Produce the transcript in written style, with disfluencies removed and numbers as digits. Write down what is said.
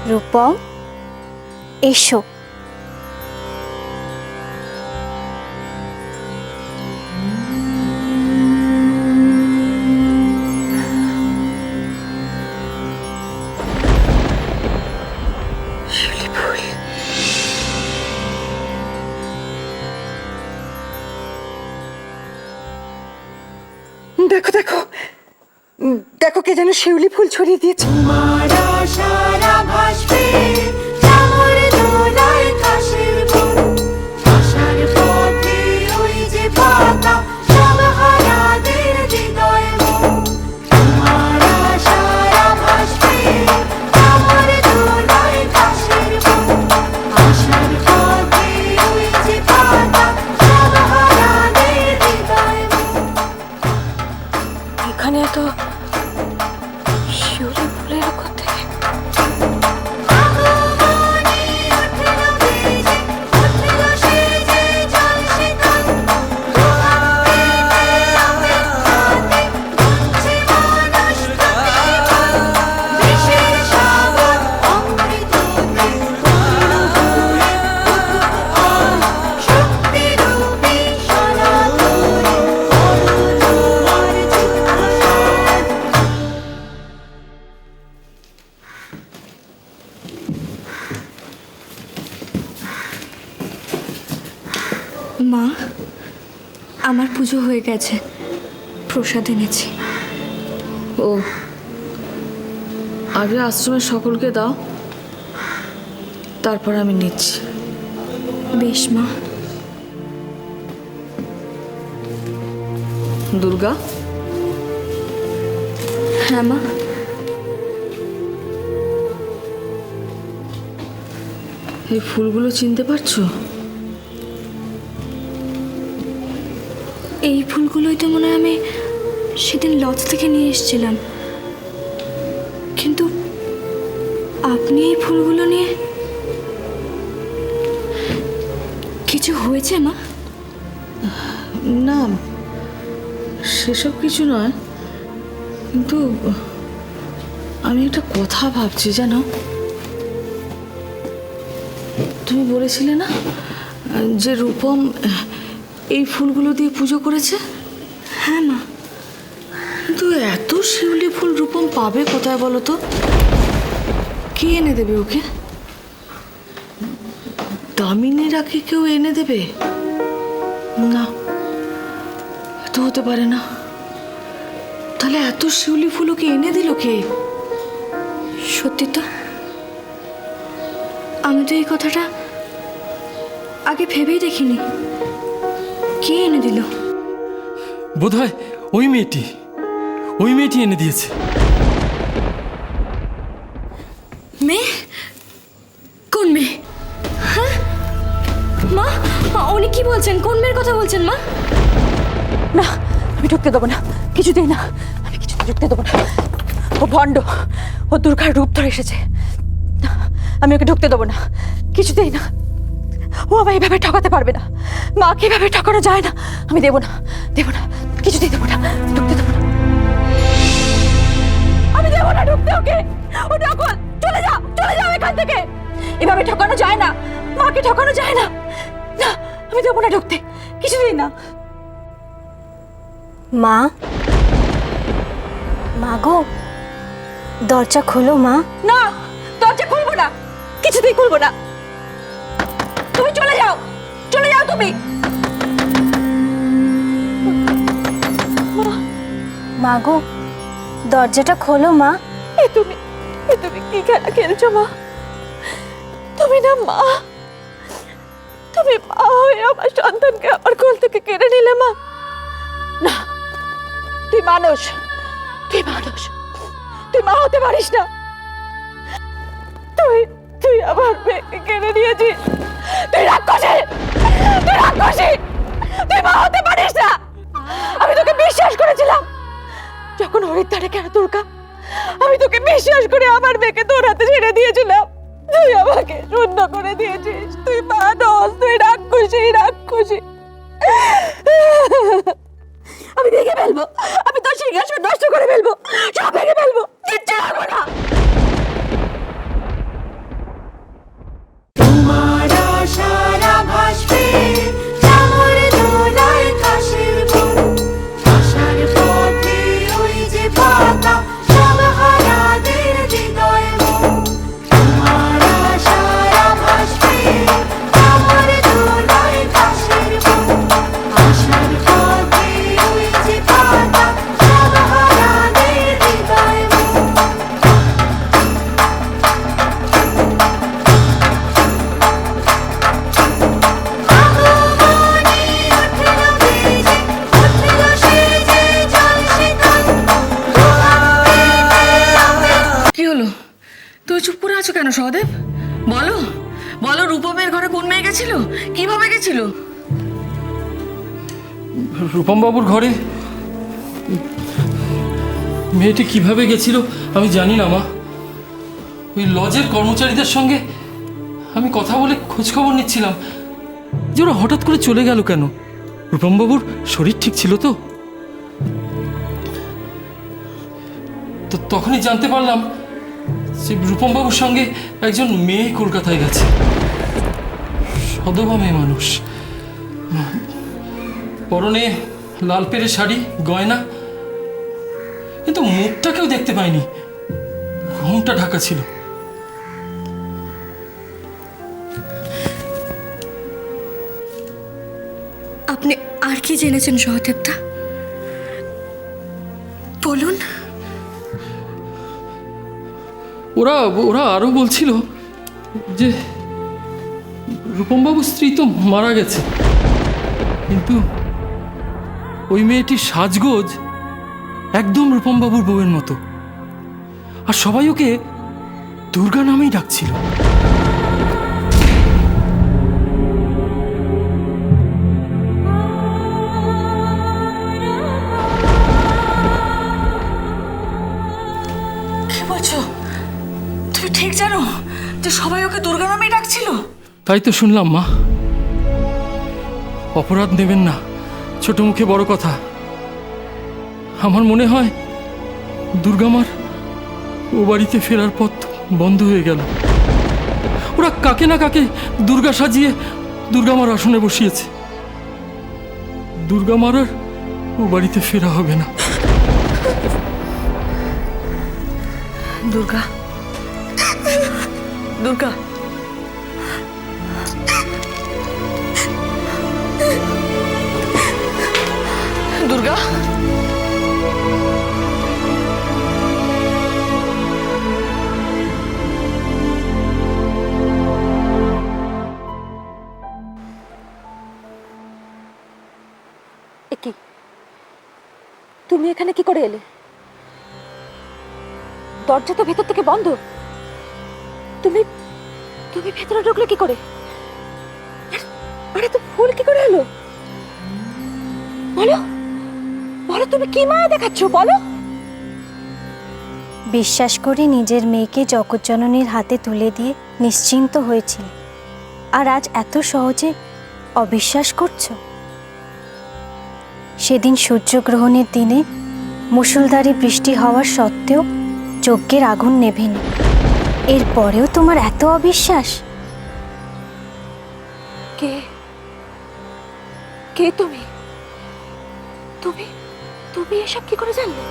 রূপম, এসো। দেখো দেখো দেখো, কে যেন শিউলি ফুল ছড়িয়ে দিয়েছে। এখানে এত শিউলি ফুলের কথা। মা, আমার পুজো হয়ে গেছে, প্রসাদ এনেছি। ও, আগে আশ্রমের সকলকে দাও, তারপর আমি নিচ্ছি। বেশ মা। দুর্গা। হ্যাঁ মা। এই ফুলগুলো চিনতে পারছো? এই ফুলগুলোই তো মনে হয় আমি সেদিন লজ থেকে নিয়ে এসেছিলাম, কিন্তু আপনি এই ফুলগুলো নিয়ে কিছু হয়েছে মা? না, সেসব কিছু নয়, কিন্তু আমি একটা কথা ভাবছি জানো। তুমি বলেছিলে না যে রূপম এই ফুলগুলো দিয়ে পুজো করেছে? হ্যাঁ মা। কিন্তু এত শিউলি ফুল রূপম পাবে কোথায় বলো তো? কে এনে দেবে ওকে? দামিনীরা কি কেউ এনে দেবে? না, এত হতে পারে না। তাহলে এত শিউলি ফুল ওকে এনে দিল কে? সত্যি তো, আমি তো এই কথাটা আগে ভেবেই দেখিনি। কে এনে দিল? বোধহয় ওই মেয়েটি এনে দিয়েছে। মেয়ে? কোন মেয়ে? হ্যাঁ মা, উনি কি বলছেন? কোন মেয়ের কথা বলছেন মা? না, আমি ঢুকতে দেবো না, কিছুতেই না, আমি কিছুতে ঢুকতে দেবো না। ও ভণ্ড, ও দুর্গার রূপ ধরে এসেছে। না, আমি ওকে ঢুকতে দেবো না, কিছুতেই না। ও আমায় এভাবে ঠকাতে পারবে না, মাকে এভাবে ঠকানো যায় না। আমি দেবো না, কিছুতেই দেবো না, ঢুকতে দেবো না। আমি দেবো না ঢুকতে ওকে। ও নকল, চলে যাও এখান থেকে। এভাবে ঠকানো যায় না, মাকে ঠকানো যায় না। না, আমি দেবো না ঢুকতে, কিছুতেই না। মা, মা গো, দরজা খোলো মা। না, দরজা খুলবো না, কিছুতেই খুলবো না। তুমি চলে যাও তুমি। মা গো, দরজাটা খোলো মা। তুমি কি খেলা খেলছো মা? তুমি না মা, তুমি মা হয়ে আমার সন্তানকে আমার কোল থেকে কেড়ে নিলে মা। না, তুই মানুষ, তুই মা হতে পারিস না। তুই আমার মেয়েকে কেড়ে নিয়েছিস। তুই রাক্ষসী, তুই মা হতে পারিস না। আমি তোকে বিশ্বাস করেছিলাম যখন হরিদ্বারে কেন দুর্গা, আমি তোকে বিশ্বাস করে আমার মেয়েকে তোর হাতে ছেড়ে দিয়েছিলাম। তুই আমাকে শূন্য করে দিয়েছিস। তুই মানুষ, তুই রাক্ষসী। আমি ভেঙে ফেলবো, আমি তোর সিংহাসন নষ্ট করে ফেলবো, সব ভেঙে ফেলবো, কিচ্ছু রাখবো না। তুই চুপ করে আছো কেন সহদেব? বলো বলো, রূপমের ঘরে কোন মেয়ে গেছিল, কিভাবে গেছিল? রূপম বাবুর ঘরে মেয়েটি কিভাবে গেছিল আমি জানি না মা। ওই লজের কর্মচারীদের সঙ্গে আমি কথা বলে খোঁজখবর নিচ্ছিলাম যে ওরা হঠাৎ করে চলে গেল কেন। রূপম বাবুর শরীর ঠিক ছিল তো? তো তখনই জানতে পারলাম যে রূপম বাবুর সঙ্গে একজন মেয়ে কলকাতায় গেছে। সদবা মেয়ে মানুষ, পরনে লাল পেরে শাড়ি, গয়না, কিন্তু মুখটা কেউ দেখতে পায়নি, ঘুমটা ঢাকা ছিল। আপনি আর কি জেনেছেন সহদেবদা? বলুন। ওরা ওরা আরো বলছিল যে রূপমবাবুর স্ত্রী তো মারা গেছে, কিন্তু ওই মেয়েটির সাজগোজ একদম রূপমবাবুর বউয়ের মতো, আর সবাই ওকে দুর্গা নামেই ডাকছিল। কি বলছো? তুমি ঠিক জানো যে সবাই ওকে দুর্গা নামেই ডাকছিল? তাই তো শুনলাম মা। অপরাধ নেবেন না, ছোট মুখে বড় কথা। আমার মনে হয় দুর্গামার ও বাড়িতে ফেরার পথ বন্ধ হয়ে গেল। ওরা কাকে না কাকে দুর্গা সাজিয়ে দুর্গামার আসনে বসিয়েছে। দুর্গামার আর ও বাড়িতে ফেরা হবে না। দুর্গা, দুর্গা, দুর্গা, এ কি, তুমি এখানে কি করে এলে? দরজা তো ভেতর থেকে বন্ধ। তুমি তুমি ভেতরে ঢুকলে কি করে? আরে তো ফুল কি করে এলো? বলো বলো, তুমি কি মায়া দেখাচ্ছ বলো। বিশ্বাস করি নিজের মেয়েকে জগৎজননীর হাতে তুলে দিয়ে নিশ্চিন্ত হয়েছিল, আর আজ এত সহজে অবিশ্বাস করছো? সেদিন সূর্যগ্রহণের দিনে মুষলধারে বৃষ্টি হওয়ার সত্ত্বেও যজ্ঞের আগুন নেভেনি, এরপরেও তোমার এত অবিশ্বাস? কে কে তুমি তুমি তুমি এসব কি করে জানলে?